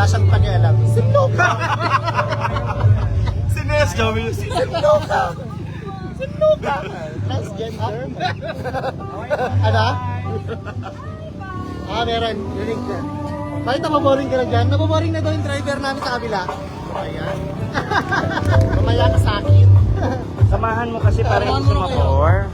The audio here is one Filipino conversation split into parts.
Wala siyang pakialam. Sinloka! Sines, gawin yung Sinloka! Sinloka! Transgender. Ano? Meron. Rinig na. Bakit nababoring ka na dyan? Nababoring na daw yung driver namin sa kabila. Ayan. Mamaya ka sa akin. Samahan mo kasi para hindi sumapor.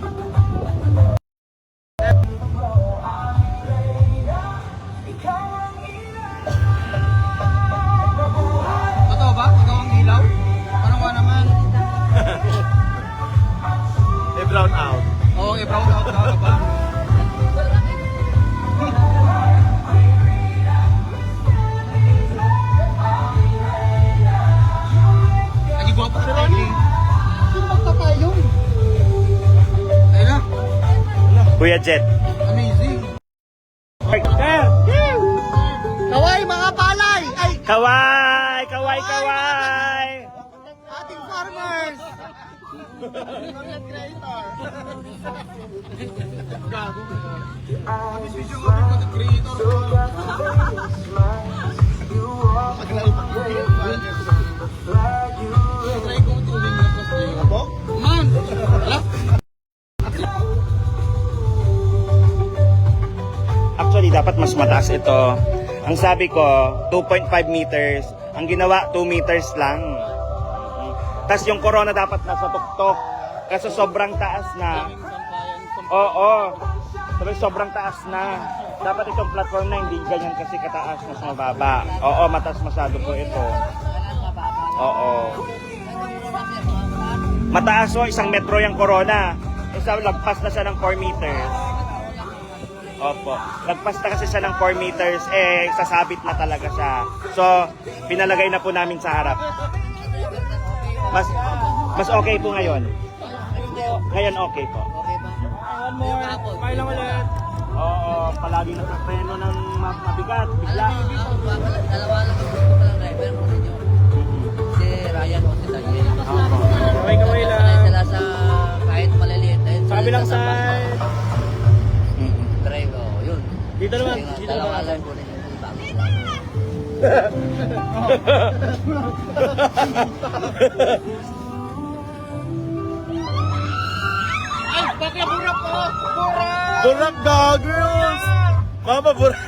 Totoo ba? Ikaw ang ilaw? Parang wala naman. Brown out. Oo, i-brown out daw ka ba? Lagi gwapo ka rin eh. Sino magpapayong? Ayun na. Kuya Jet. Amazing. Kaway mga palay! Ay! Kaway! Kaway! Kaway! Ating farmers! Content creator! Gago. Kami video mo, content creator. Try ko tuwing na post niyo. Ako? Man! Wala? Actually, dapat mas mataas ito. Ang sabi ko, 2.5 meters. Ang ginawa, 2 meters lang. Tapos yung corona dapat nasa tuktok. Kasi sobrang taas na. Oo. Sabi, sobrang taas na. Dapat itong platform na hindi ganyan kasi kataas, mas mababa. Oo, mataas masyado po ito. Oo. Mataas o, 1 metro yung corona. Isa, lagpas na siya ng 4 meters. Opo. Lagpas na kasi siya ng 4 meters, sasabit na talaga siya. So, pinalagay na po namin sa harap. Mas okay po ngayon. Ngayon okay po. One more. Kaya lang ulit. Oo, palagi na sa preno ng mabigat. Bigla. Dalawa lang ang gusto ko lang driver mo ninyo. Si Ryan o si Daniel. Kaway-kaway lang. Sanay sila sa kahit maliliit. Sabi lang side. Drive, oh, yun. Dito naman. Sige nga, Dito dalawa naman. lang po ninyo. Ay, bakla burak po! Burak! Burak goggles! Mama, burak!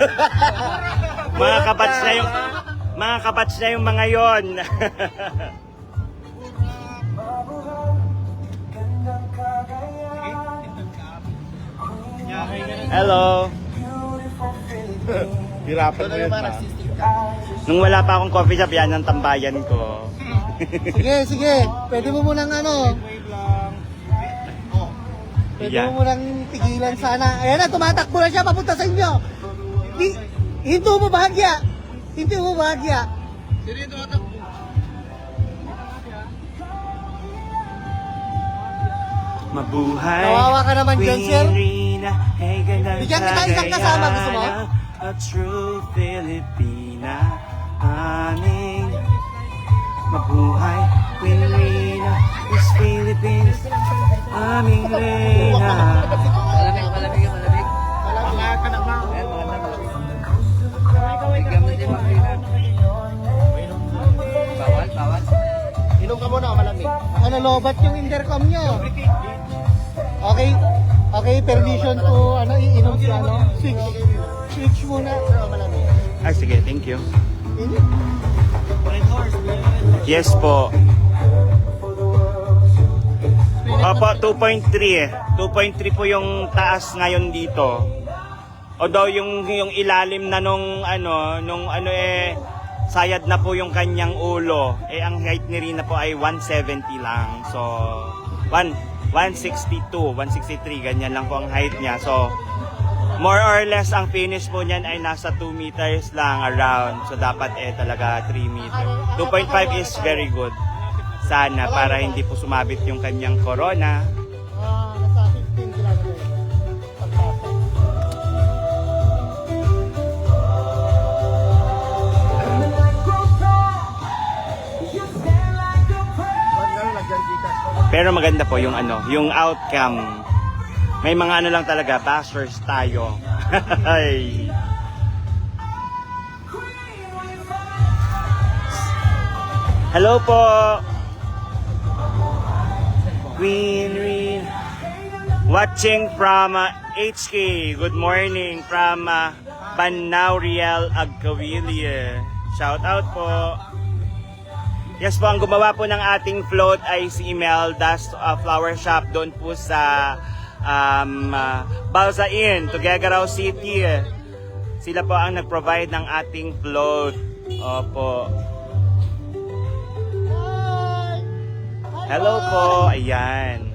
Mga kabats na yung... Mga kabats na yung mga yon. Hello. Hirapan mo yun pa. Nung wala pa akong coffee shop, yan ang tambayan ko. Sige, sige. Pwede mo munang ano. Pwede Yeah. mo munang tigilan sana. Ayan na, tumatakbo na siya papunta sa inyo. Hinto mo bahagya. Hinto mo bahagya. Sino yung tumatakbo? Mabuhay. Kawawa ka naman dyan, sir. Queen Rina, hey, gandang Bigyan kita isang kasama, gusto mo? Cagayana, a true Filipina, aming mabuhay. Queen Rina, Miss Philippines, aming Reyna. Malamig, malamig, malamig. Mga ka na ba? Ayan, maganda malamig. Bigyan mo din mga ina. Bawal, bawal. Inom ka muna, malamig. Ano, lobat yung intercom nyo. Okay, okay, permission to, ano, iinom siya, ano? Switch muna. Pero malamig. Ay, sige, thank you. Yes po. Opo, 2.3 eh. 2.3 po yung taas ngayon dito. Although yung ilalim na nung ano sayad na po yung kanyang ulo. Ang height ni Rina po ay 170 lang. So 162, 163 ganyan lang po ang height niya. So more or less ang finish po niyan ay nasa 2 meters lang around. So dapat talaga 3 meters. 2.5 is very good. Sana para hindi po sumabit yung kanyang corona. Nasa 15 kilometers. Pagpasok. Pero maganda po yung yung outcome. May mga lang talaga, bashers tayo. Ay. Hello po. Queen Rin. Watching from HK. Good morning from Banauriel, Agcavilia. Shout out po. Yes po, ang gumawa po ng ating float ay si Imelda's Flower Shop doon po sa Balsain, Tuguegarao City. Sila po ang nag-provide ng ating float. Opo. Hi! Hello po. Ayan.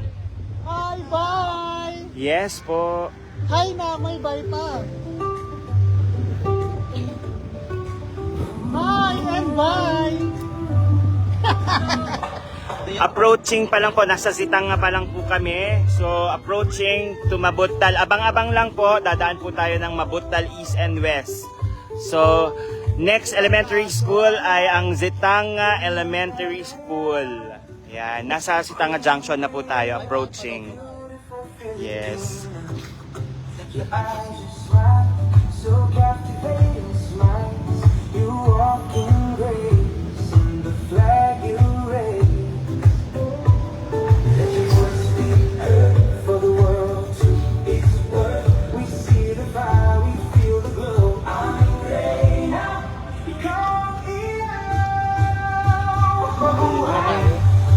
Hi, bye! Yes po. Hi na, may bye pa. Hi and bye! Approaching pa lang po, nasa Sitanga pa lang po kami. So, approaching to Mabuttal. Abang-abang lang po, dadaan po tayo ng Mabuttal East and West. So, next elementary school ay ang Sitanga Elementary School. Yan, nasa Sitanga Junction na po tayo, approaching. Yes. So captivating smiles, you walk in grace, and the flag you raise. Let your voice be heard for the world to its word. We see the fire, we feel the glow. I'm ready now. Come here now.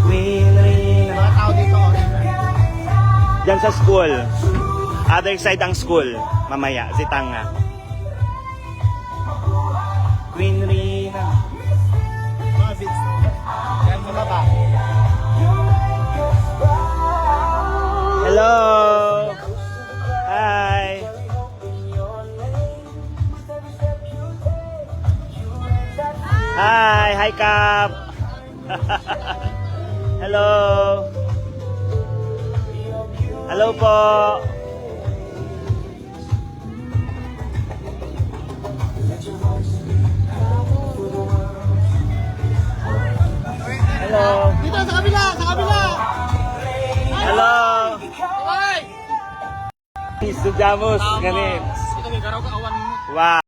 Queen Rina. Mga tao dito, okay. Diyan sa school. Other side ang school. Mamaya, Sitanga. Queen Rina. Mga bits. Yan, mga ba? Hello. Hi. Hi. Hi, Cap. Hello. Hello po. Hello. Dito, sa kabila, sa kabila! Hello. Ay! Estudiamos ganit. Ito may garaw ka awan mo. Wow.